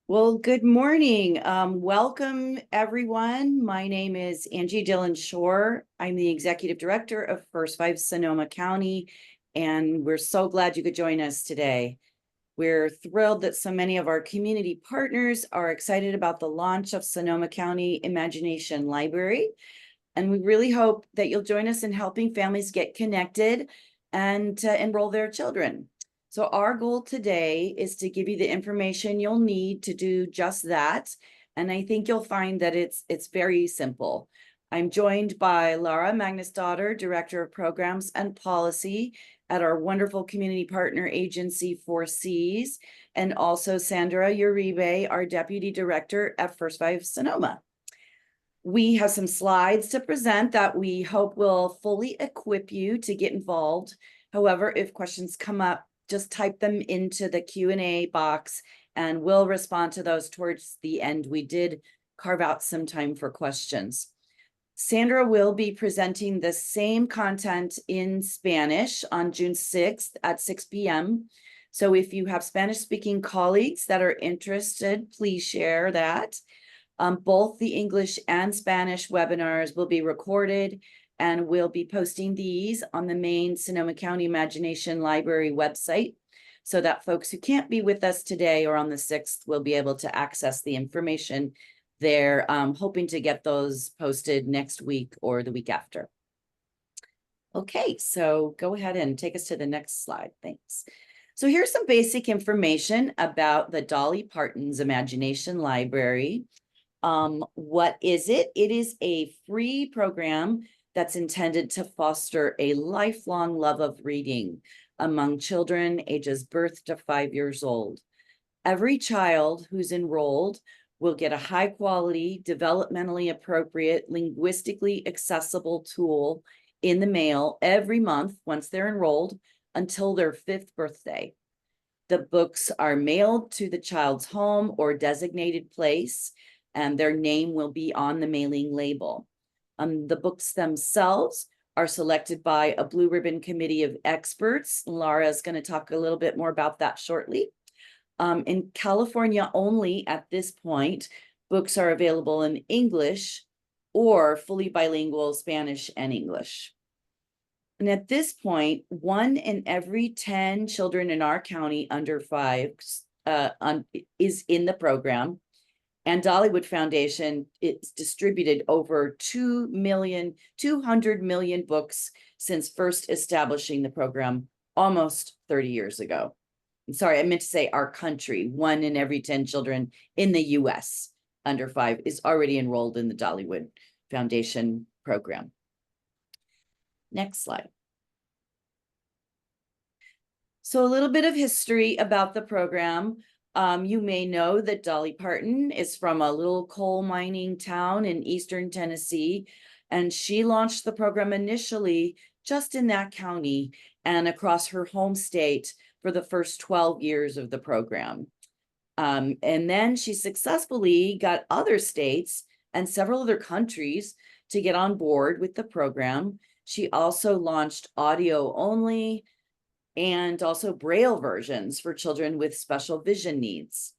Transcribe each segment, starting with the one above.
Well, good morning. Welcome, everyone. My name is Angie Dillon Shore. I'm the Executive Director of First Five Sonoma County, and we're so glad you could join us today. We're thrilled that so many of our community partners are excited about the launch of Sonoma County Imagination Library, and we really hope that you'll join us in helping families get connected and to enroll their children. So our goal today is to give you the information you'll need to do just that. And I think you'll find that it's very simple. I'm joined by Laura Magnus-Daughter, Director of Programs and Policy at our wonderful community partner agency, 4Cs, and also Sandra Uribe, our Deputy Director at First Five Sonoma. We have some slides to present that we hope will fully equip you to get involved. However, if questions come up, just type them into the Q&A box and we'll respond to those towards the end. We did carve out some time for questions. Sandra will be presenting the same content in Spanish on June 6th at 6 p.m. So if you have Spanish-speaking colleagues that are interested, please share that. Both the English and Spanish webinars will be recorded, and we'll be posting these on the main Sonoma County Imagination Library website so that folks who can't be with us today or on the 6th will be able to access the information there, hoping to get those posted next week or the week after. Okay, so go ahead and take us to the next slide. Thanks. So here's some basic information about the Dolly Parton's Imagination Library. What is it? It is a free program that's intended to foster a lifelong love of reading among children ages birth to 5 years old. Every child who's enrolled will get a high quality, developmentally appropriate, linguistically accessible tool in the mail every month once they're enrolled until their 5th birthday. The books are mailed to the child's home or designated place, and their name will be on the mailing label. The books themselves are selected by a blue ribbon committee of experts. Laura is going to talk a little bit more about that shortly. In California only at this point, books are available in English or fully bilingual Spanish and English. And at this point, 1 in every 10 children in our county under 5 is in the program. And Dollywood Foundation, it's distributed over 200 million books since first establishing the program almost 30 years ago. I'm sorry, I meant to say our country. 1 in every 10 children in the US under 5 is already enrolled in the Dollywood Foundation program. Next slide. So a little bit of history about the program. You may know that Dolly Parton is from a little coal mining town in eastern Tennessee, and she launched the program initially just in that county and across her home state for the first 12 years of the program. And then she successfully got other states and several other countries to get on board with the program. She also launched audio only and also Braille versions for children with special vision needs.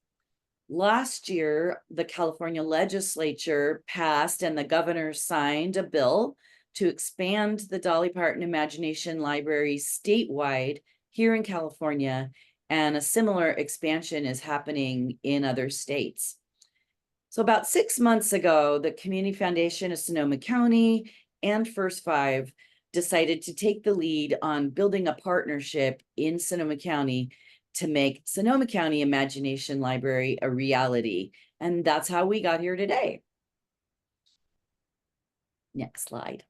Last year, the California legislature passed and the governor signed a bill to expand the Dolly Parton Imagination Library statewide here in California, and a similar expansion is happening in other states. So about 6 months ago, the Community Foundation of Sonoma County and First Five decided to take the lead on building a partnership in Sonoma County to make Sonoma County Imagination Library a reality. And that's how we got here today. Next slide.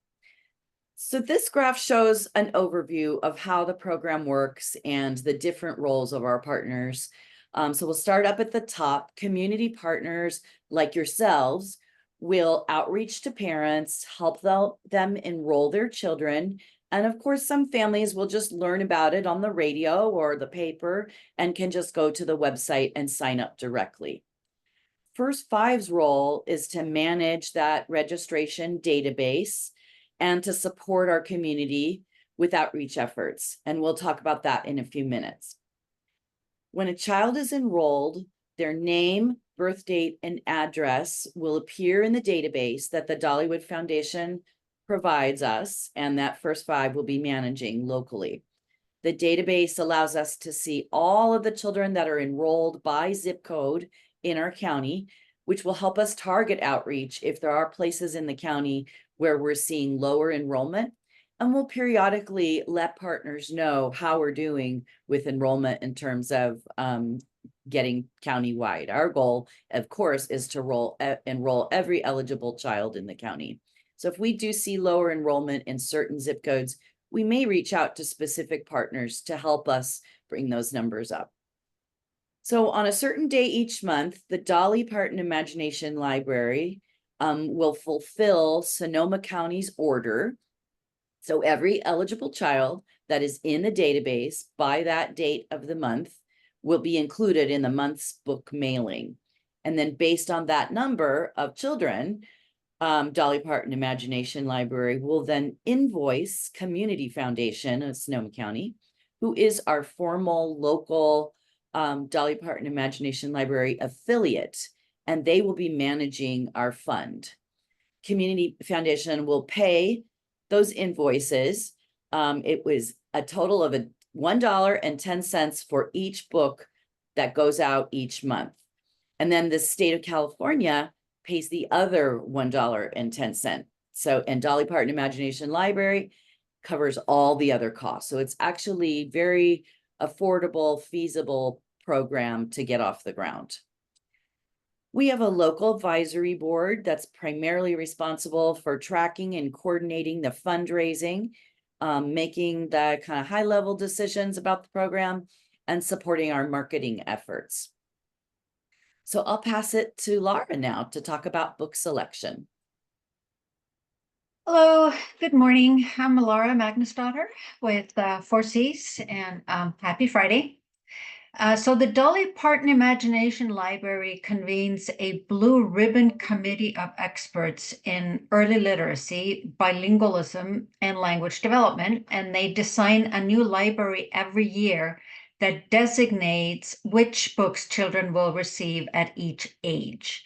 So this graph shows an overview of how the program works and the different roles of our partners. So we'll start up at the top. Community partners like yourselves will outreach to parents, help them enroll their children. And of course, some families will just learn about it on the radio or the paper and can just go to the website and sign up directly. First Five's role is to manage that registration database and to support our community with outreach efforts. And we'll talk about that in a few minutes. When a child is enrolled, their name, birth date, and address will appear in the database that the Dollywood Foundation provides us, and that First Five will be managing locally. The database allows us to see all of the children that are enrolled by zip code in our county, which will help us target outreach if there are places in the county where we're seeing lower enrollment. And we'll periodically let partners know how we're doing with enrollment in terms of getting countywide. Our goal, of course, is to enroll every eligible child in the county. So if we do see lower enrollment in certain zip codes, we may reach out to specific partners to help us bring those numbers up. So on a certain day each month, the Dolly Parton Imagination Library will fulfill Sonoma County's order. So every eligible child that is in the database by that date of the month will be included in the month's book mailing. And then based on that number of children, Dolly Parton Imagination Library will then invoice Community Foundation of Sonoma County, who is our formal local Dolly Parton Imagination Library affiliate, and they will be managing our fund. Community Foundation will pay those invoices. It was a total of $1.10 for each book that goes out each month. And then the state of California pays the other $1.10. So, and Dolly Parton Imagination Library covers all the other costs. So it's actually very affordable, feasible program to get off the ground. We have a local advisory board that's primarily responsible for tracking and coordinating the fundraising, making the kind of high-level decisions about the program, and supporting our marketing efforts. So I'll pass it to Laura now to talk about book selection. Hello, good morning. I'm Laura Magnusdottir with 4Cs, and happy Friday. So the Dolly Parton Imagination Library convenes a blue ribbon committee of experts in early literacy, bilingualism, and language development, and they design a new library every year that designates which books children will receive at each age.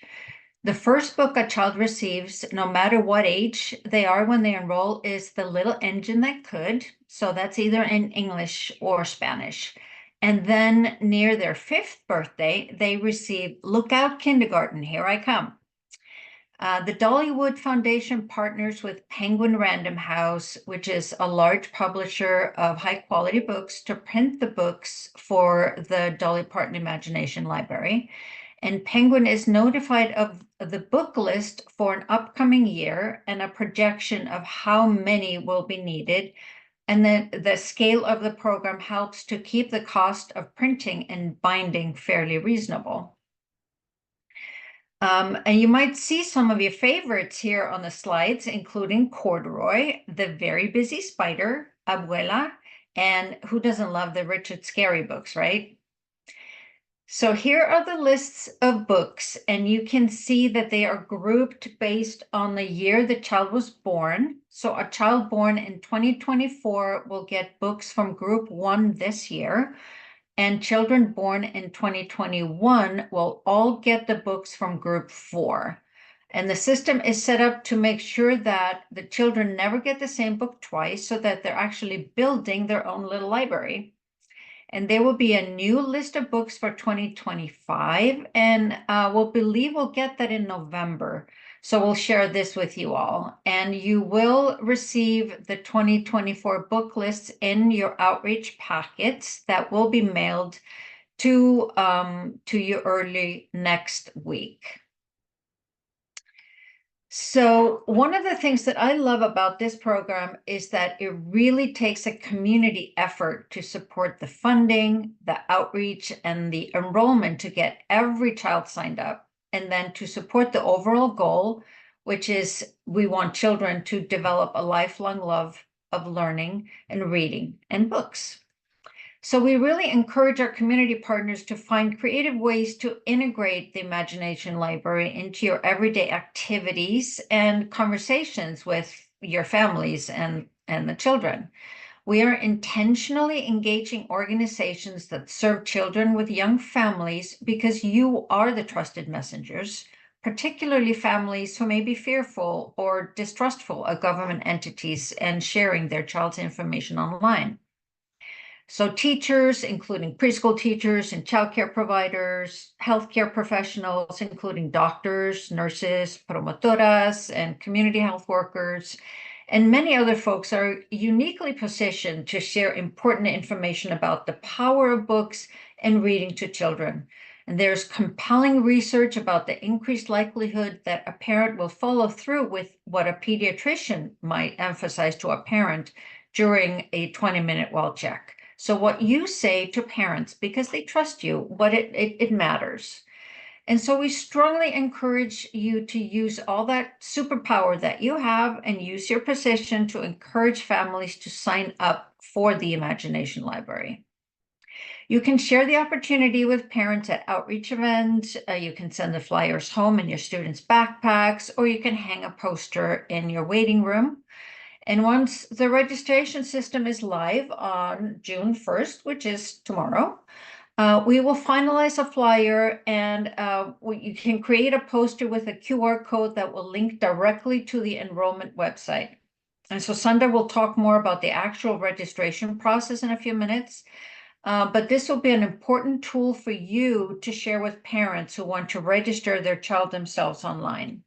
The first book a child receives, no matter what age they are when they enroll, is The Little Engine That Could. So that's either in English or Spanish. And then near their 5th birthday, they receive Look Out Kindergarten, Here I Come. The Dollywood Foundation partners with Penguin Random House, which is a large publisher of high-quality books, to print the books for the Dolly Parton Imagination Library. And Penguin is notified of the book list for an upcoming year and a projection of how many will be needed. And then the scale of the program helps to keep the cost of printing and binding fairly reasonable. And you might see some of your favorites here on the slides, including Corduroy, The Very Busy Spider, Abuela, and who doesn't love the Richard Scarry books, right? So here are the lists of books, and you can see that they are grouped based on the year the child was born. So a child born in 2024 will get books from group 1 this year, and children born in 2021 will all get the books from group 4. And the system is set up to make sure that the children never get the same book twice, so that they're actually building their own little library. And there will be a new list of books for 2025, and we'll get that in November. So we'll share this with you all. And you will receive the 2024 book lists in your outreach packets that will be mailed to you early next week. So one of the things that I love about this program is that it really takes a community effort to support the funding, the outreach, and the enrollment to get every child signed up, and then to support the overall goal, which is we want children to develop a lifelong love of learning and reading and books. So we really encourage our community partners to find creative ways to integrate the Imagination Library into your everyday activities and conversations with your families and the children. We are intentionally engaging organizations that serve children with young families because you are the trusted messengers, particularly families who may be fearful or distrustful of government entities and sharing their child's information online. So teachers, including preschool teachers and childcare providers, healthcare professionals, including doctors, nurses, promotoras, and community health workers, and many other folks are uniquely positioned to share important information about the power of books and reading to children. And there's compelling research about the increased likelihood that a parent will follow through with what a pediatrician might emphasize to a parent during a 20-minute well check. So what you say to parents, because they trust you, it matters. And so we strongly encourage you to use all that superpower that you have and use your position to encourage families to sign up for the Imagination Library. You can share the opportunity with parents at outreach events. You can send the flyers home in your students' backpacks, or you can hang a poster in your waiting room. And once the registration system is live on June 1st, which is tomorrow, we will finalize a flyer and you can create a poster with a QR code that will link directly to the enrollment website. And so Sandra will talk more about the actual registration process in a few minutes. But this will be an important tool for you to share with parents who want to register their child themselves online.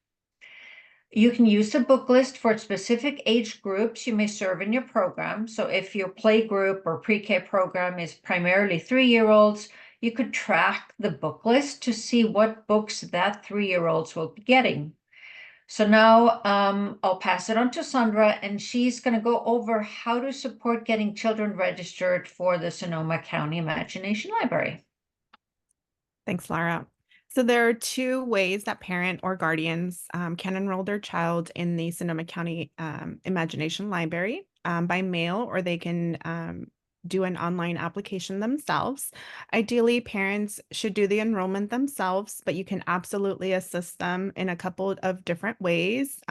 You can use the book list for specific age groups you may serve in your program. So if your play group or pre-K program is primarily 3-year-olds, you could track the book list to see what books that 3-year-olds will be getting. So now I'll pass it on to Sandra, and she's going to go over how to support getting children registered for the Sonoma County Imagination Library. Thanks, Laura. So there are two ways that parent or guardians can enroll their child in the Sonoma County Imagination Library by mail, or they can do an online application themselves. Ideally, parents should do the enrollment themselves, but you can absolutely assist them in a couple of different ways.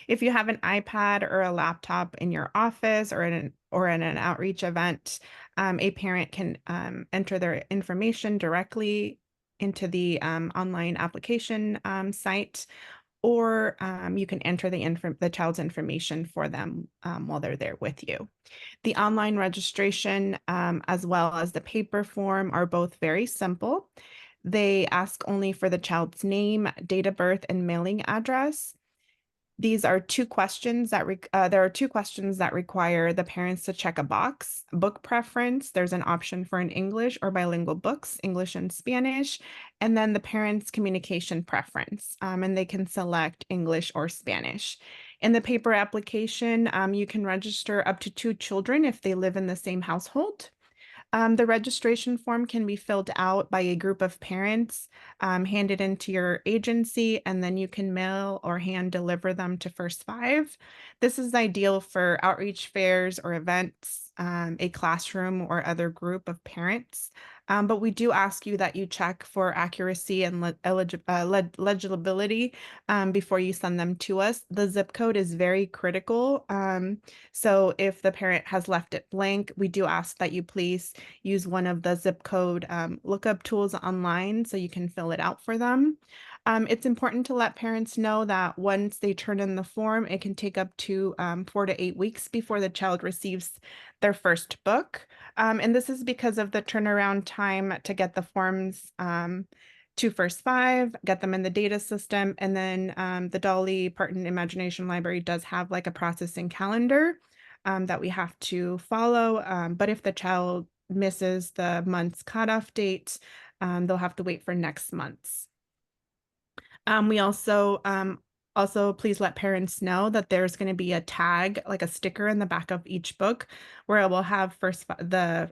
If you have an iPad or a laptop in your office or in an outreach event, a parent can enter their information directly into the online application site, or you can enter the child's information for them while they're there with you. The online registration as well as the paper form are both very simple. They ask only for the child's name, date of birth, and mailing address. These are two questions that there are two questions that require the parents to check a box. Book preference, there's an option for an English or bilingual books, English and Spanish, and then the parents' communication preference, and they can select English or Spanish. In the paper application, you can register up to 2 children if they live in the same household. The registration form can be filled out by a group of parents, handed into your agency, and then you can mail or hand deliver them to First Five. This is ideal for outreach fairs or events, a classroom or other group of parents. But we do ask you that you check for accuracy and legibility before you send them to us. The zip code is very critical. So if the parent has left it blank, we do ask that you please use one of the zip code lookup tools online so you can fill it out for them. It's important to let parents know that once they turn in the form, it can take up to 4 to 8 weeks before the child receives their first book. And this is because of the turnaround time to get the forms to First Five, get them in the data system, and then the Dolly Parton Imagination Library does have like a processing calendar that we have to follow. But if the child misses the month's cutoff date, they'll have to wait for next month's. We also please let parents know that there's going to be a tag, like a sticker in the back of each book, where it will have the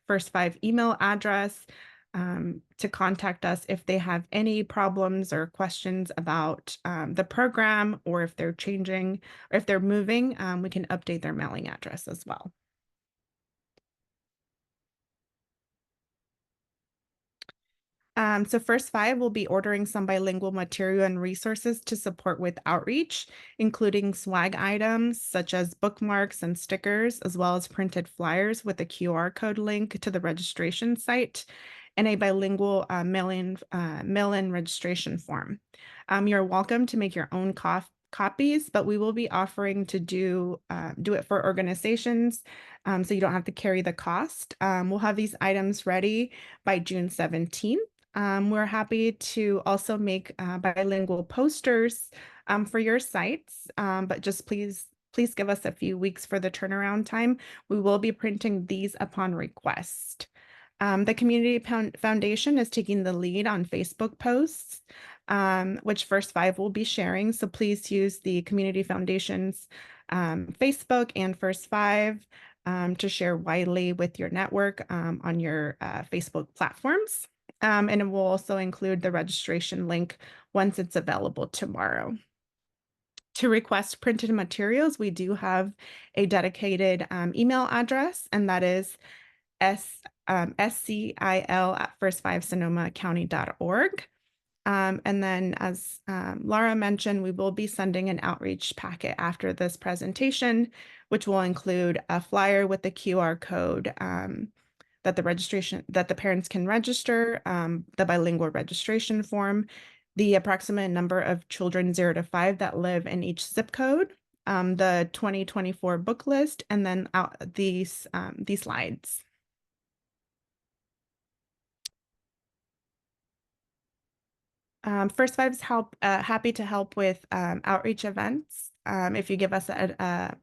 First Five email address to contact us if they have any problems or questions about the program, or if they're changing, or if they're moving, we can update their mailing address as well. So First Five will be ordering some bilingual material and resources to support with outreach, including swag items such as bookmarks and stickers, as well as printed flyers with a QR code link to the registration site and a bilingual mail-in registration form. You're welcome to make your own copies, but we will be offering to do it for organizations, so you don't have to carry the cost. We'll have these items ready by June 17th. We're happy to also make bilingual posters for your sites, but just please give us a few weeks for the turnaround time. We will be printing these upon request. The Community Foundation is taking the lead on Facebook posts, which First Five will be sharing. So please use the Community Foundation's Facebook and First Five to share widely with your network on your Facebook platforms. And it will also include the registration link once it's available tomorrow. To request printed materials, we do have a dedicated email address, and that is scil@first5sonomacounty.org. And then, as Laura mentioned, we will be sending an outreach packet after this presentation, which will include a flyer with the QR code that the parents can register, the bilingual registration form, the approximate number of children 0 to 5 that live in each zip code, the 2024 book list, and then these slides. First Five's happy to help with outreach events if you give us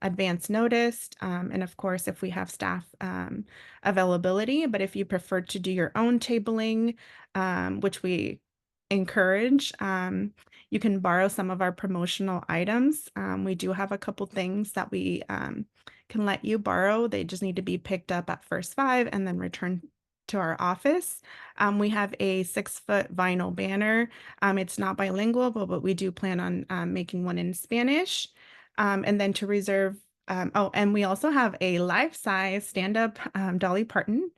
advance notice, and of course if we have staff availability. But if you prefer to do your own tabling, which we encourage, you can borrow some of our promotional items. We do have a couple things that we can let you borrow. They just need to be picked up at First Five and then returned to our office. We have a 6-foot vinyl banner. It's not bilingual, but we do plan on making one in Spanish. And then to reserve, and we also have a life-size stand-up Dolly Parton,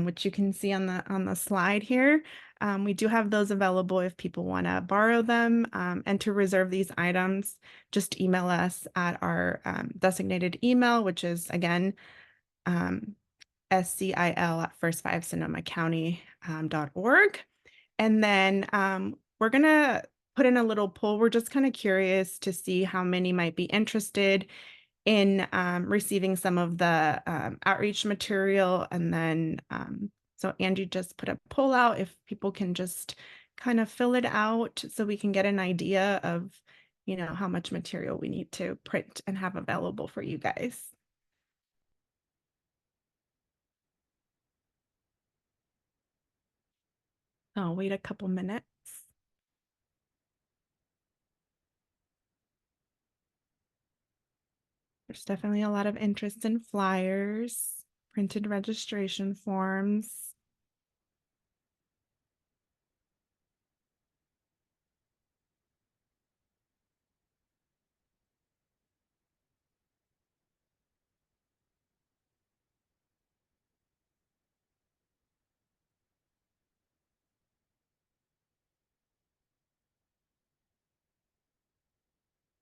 which you can see on the slide here. We do have those available if people want to borrow them. And to reserve these items, just email us at our designated email, which is again scil@first5sonomacounty.org. And then we're going to put in a little poll. We're just kind of curious to see how many might be interested in receiving some of the outreach material. And then, so Angie just put a poll out if people can just kind of fill it out so we can get an idea of, how much material we need to print and have available for you guys. I'll wait a couple minutes. There's definitely a lot of interest in flyers, printed registration forms.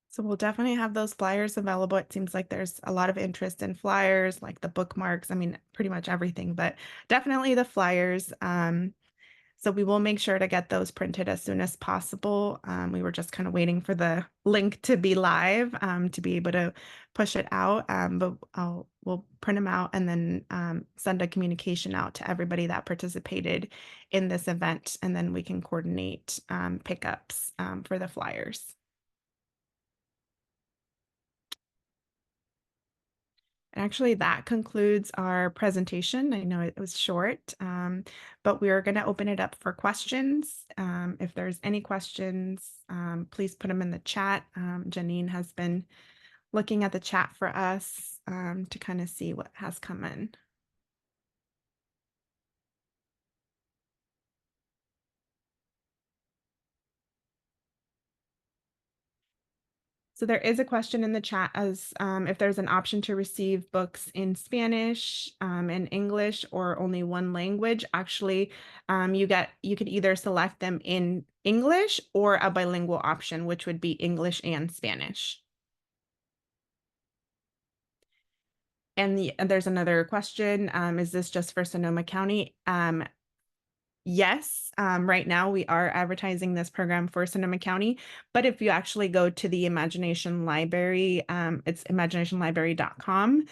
So we'll definitely have those flyers available. It seems like there's a lot of interest in flyers, like the bookmarks. I mean, pretty much everything, but definitely the flyers. So we will make sure to get those printed as soon as possible. We were just kind of waiting for the link to be live to be able to push it out. But we'll print them out and then send a communication out to everybody that participated in this event, and then we can coordinate pickups for the flyers. Actually, that concludes our presentation. I know it was short, but we are going to open it up for questions. If there's any questions, please put them in the chat. Janine has been looking at the chat for us to kind of see what has come in. So there is a question in the chat as if there's an option to receive books in Spanish, in English, or only one language. Actually, you could either select them in English or a bilingual option, which would be English and Spanish. And there's another question. Is this just for Sonoma County? Yes, right now we are advertising this program for Sonoma County, but if you actually go to the Imagination Library, it's imaginationlibrary.com,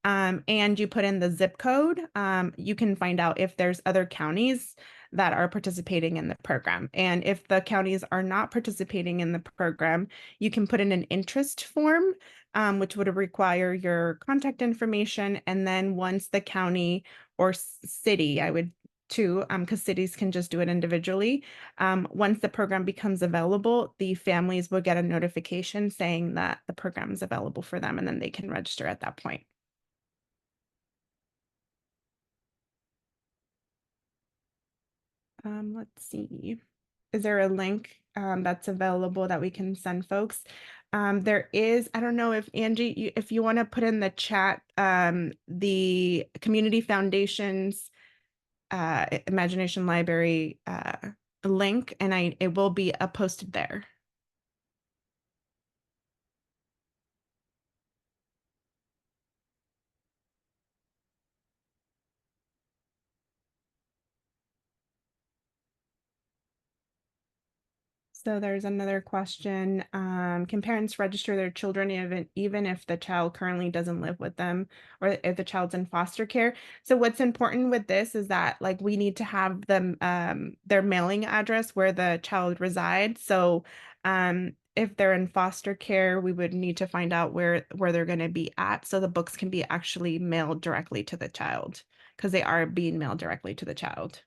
and you put in the zip code, you can find out if there's other counties that are participating in the program. And if the counties are not participating in the program, you can put in an interest form, which would require your contact information. And then once the county or city, I would too, because cities can just do it individually. Once the program becomes available, the families will get a notification saying that the program is available for them, and then they can register at that point. Let's see. Is there a link that's available that we can send folks? There is, I don't know if Angie, if you want to put in the chat, the Community Foundation's Imagination Library link, and it will be posted there. So there's another question. Can parents register their children even if the child currently doesn't live with them, or if the child's in foster care? So what's important with this is that like we need to have them their mailing address where the child resides. So if they're in foster care, we would need to find out where they're going to be at, so the books can be actually mailed directly to the child, because they are being mailed directly to the child.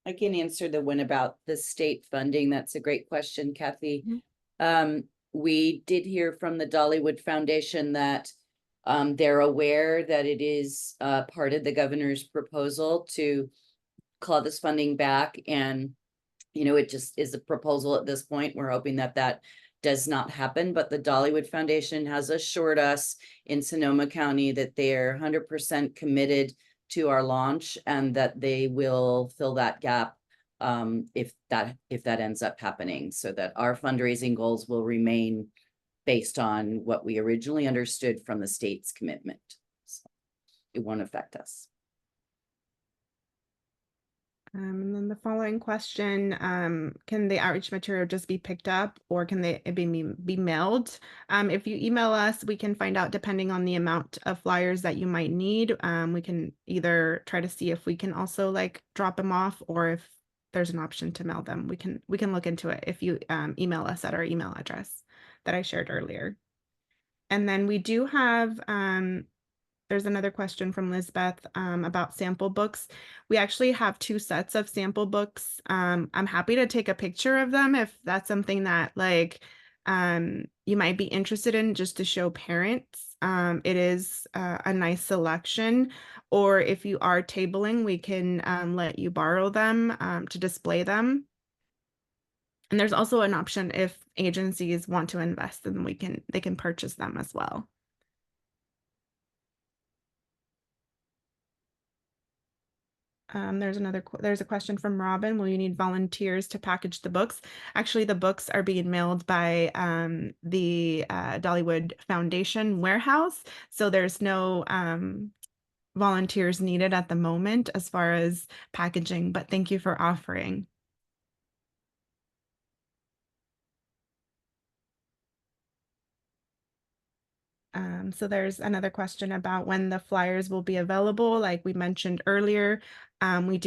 I can answer the one about the state funding. That's a great question, Kathy. We did hear from the Dollywood Foundation that they're aware that it is part of the governor's proposal to claw this funding back. And, it just is a proposal at this point. We're hoping that that does not happen, but the Dollywood Foundation has assured us in Sonoma County that they're 100% committed to our launch and that they will fill that gap if that ends up happening, so that our fundraising goals will remain based on what we originally understood from the state's commitment. So it won't affect us. And then the following question, can the outreach material just be picked up, or can they be mailed? If you email us, we can find out depending on the amount of flyers that you might need. We can either try to see if we can also like drop them off, or if there's an option to mail them. We can look into it if you email us at our email address that I shared earlier. And then we do have there's another question from Lisbeth about sample books. We actually have 2 sets of sample books. I'm happy to take a picture of them if that's something that like you might be interested in, just to show parents. It is a nice selection. Or if you are tabling, we can let you borrow them to display them. And there's also an option if agencies want to invest, then they can purchase them as well. There's a question from Robin. Will you need volunteers to package the books? Actually, the books are being mailed by the Dollywood Foundation warehouse. So there's no volunteers needed at the moment as far as packaging, but thank you for offering. So there's another question about when the flyers will be available. Like we mentioned earlier, we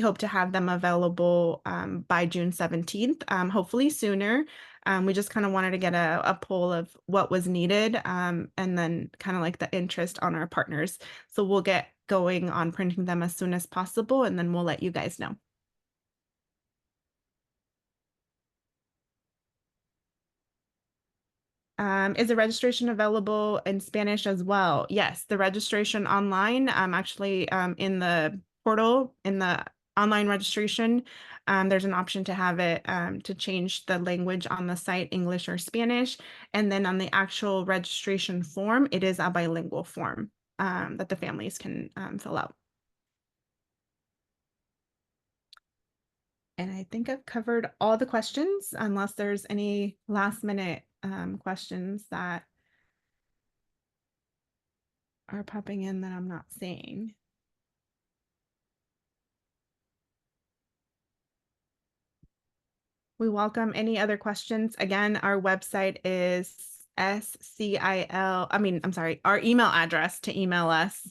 hope to have them available by June 17th, hopefully sooner. We just kind of wanted to get a poll of what was needed, and then kind of like the interest on our partners. So we'll get going on printing them as soon as possible, and then we'll let you guys know. Is the registration available in Spanish as well? Yes, the registration online, actually in the portal, in the online registration, there's an option to have it to change the language on the site, English or Spanish. And then on the actual registration form, it is a bilingual form that the families can fill out. And I think I've covered all the questions, unless there's any last minute questions that are popping in that I'm not seeing. We welcome any other questions. Again, our website is our email address to email us.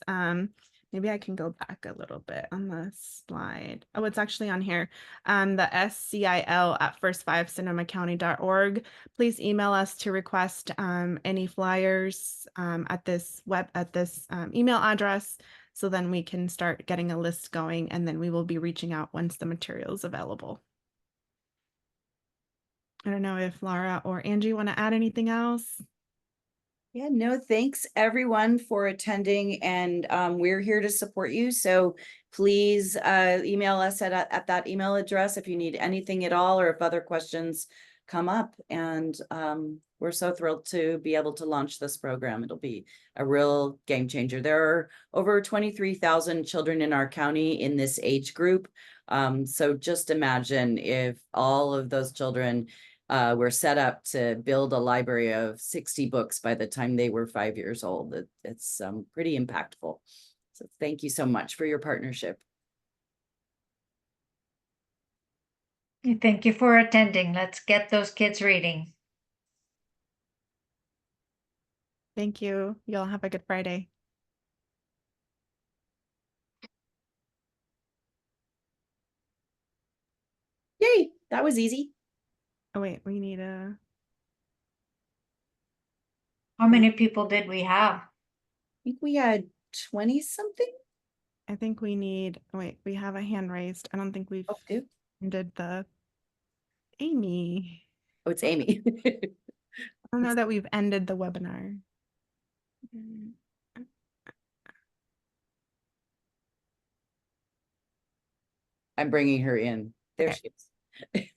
Maybe I can go back a little bit on the slide. Oh, it's actually on here. The scil@first5sonomacounty.org. Please email us to request any flyers at this email address, so then we can start getting a list going, and then we will be reaching out once the material is available. I don't know if Laura or Angie want to add anything else. Yeah, no, thanks everyone for attending, and we're here to support you. So please email us at that email address if you need anything at all, or if other questions come up. And we're so thrilled to be able to launch this program. It'll be a real game changer. There are over 23,000 children in our county in this age group. So just imagine if all of those children were set up to build a library of 60 books by the time they were 5 years old. It's pretty impactful. So thank you so much for your partnership. Thank you for attending. Let's get those kids reading. Thank you. Y'all have a good Friday. Yay, that was easy. Oh, wait, we need a... How many people did we have? I think we had 20 something. I think we need... Wait, we have a hand raised. I don't think we've did the... Amy. Oh, it's Amy. I don't know that we've ended the webinar. I'm bringing her in. There Okay. she is.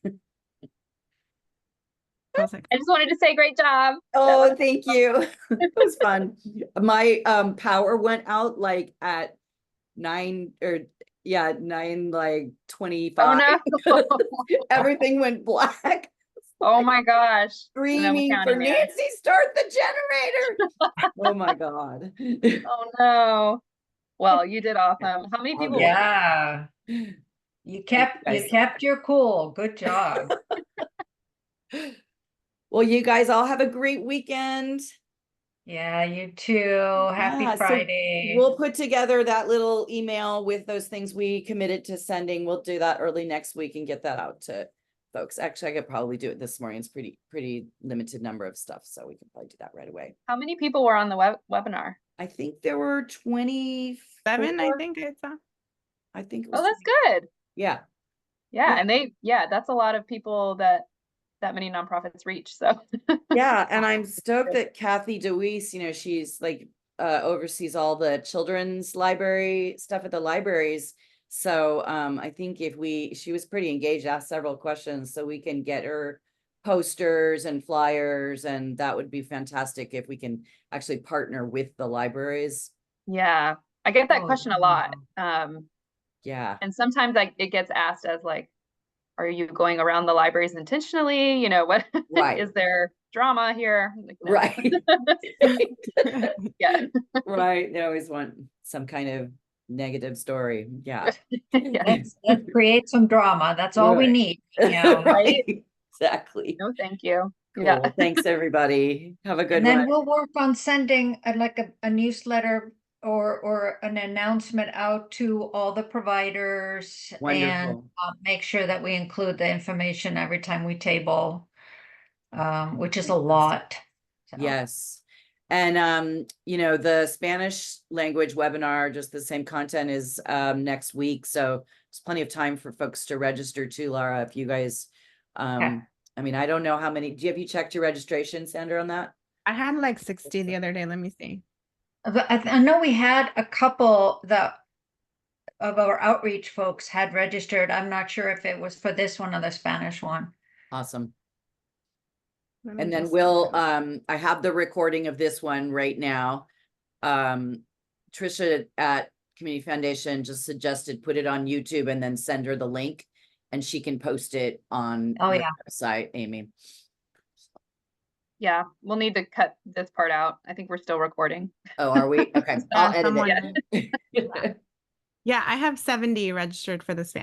I just wanted to say great job. Oh, thank you. It was fun. My power went out like at 9:25. Oh no. Everything went black. Oh my gosh. Screaming for Nancy, start the generator. Oh my God. Oh no. Well, you did awesome. How many people? Yeah. You kept your cool. Good job. Well, you guys all have a great weekend. Yeah, you too. Happy Yeah, so Friday. we'll put together that little email with those things we committed to sending. We'll do that early next week and get that out to folks. Actually, I could probably do it this morning. It's pretty limited number of stuff, so we can probably do that right away. How many people were on the webinar? I think there were 7, I think I saw. I think it was. Oh, that's good. Yeah. Yeah, and that's a lot of people that many nonprofits reach. So Yeah, and I'm stoked that Kathy DeWeese, she's like oversees all the children's library stuff at the libraries. So I think she was pretty engaged, asked several questions, so we can get her posters and flyers, and that would be fantastic if we can actually partner with the libraries. yeah, I get that question a lot. Yeah. And sometimes it gets asked as like, are you going around the libraries intentionally? What Right. is there drama here? Like, no. Right. Yeah. Right. They always want some kind of negative story. Yeah. Yeah. Let's create some drama. That's all we Right. need. Right. Exactly. No, thank you. Cool. Yeah. Thanks, everybody. Have a good And then one. we'll work on sending a newsletter or an announcement out to all the providers and Wonderful. make sure that we include the information every time we table, which is a lot. So. Yes. And the Spanish language webinar, just the same content is next week. So there's plenty of time for folks to register too, Laura. If you guys I mean, I don't know how many. Have you checked your registration, Sandra, on that? I had like 60 the other day. Let me see. But I know we had a couple that of our outreach folks had registered. I'm not sure if it was for this one or the Spanish one. Awesome. Let me And then just we'll, look up. I have the recording of this one right now. Trisha at Community Foundation just suggested put it on YouTube and then send her the link and she can post it on Oh, your yeah. website, Amy. Yeah, we'll need to cut this part out. I think we're still recording. Oh, are we? Okay, I'll edit someone it. Yeah, I have 70 registered for the Spanish.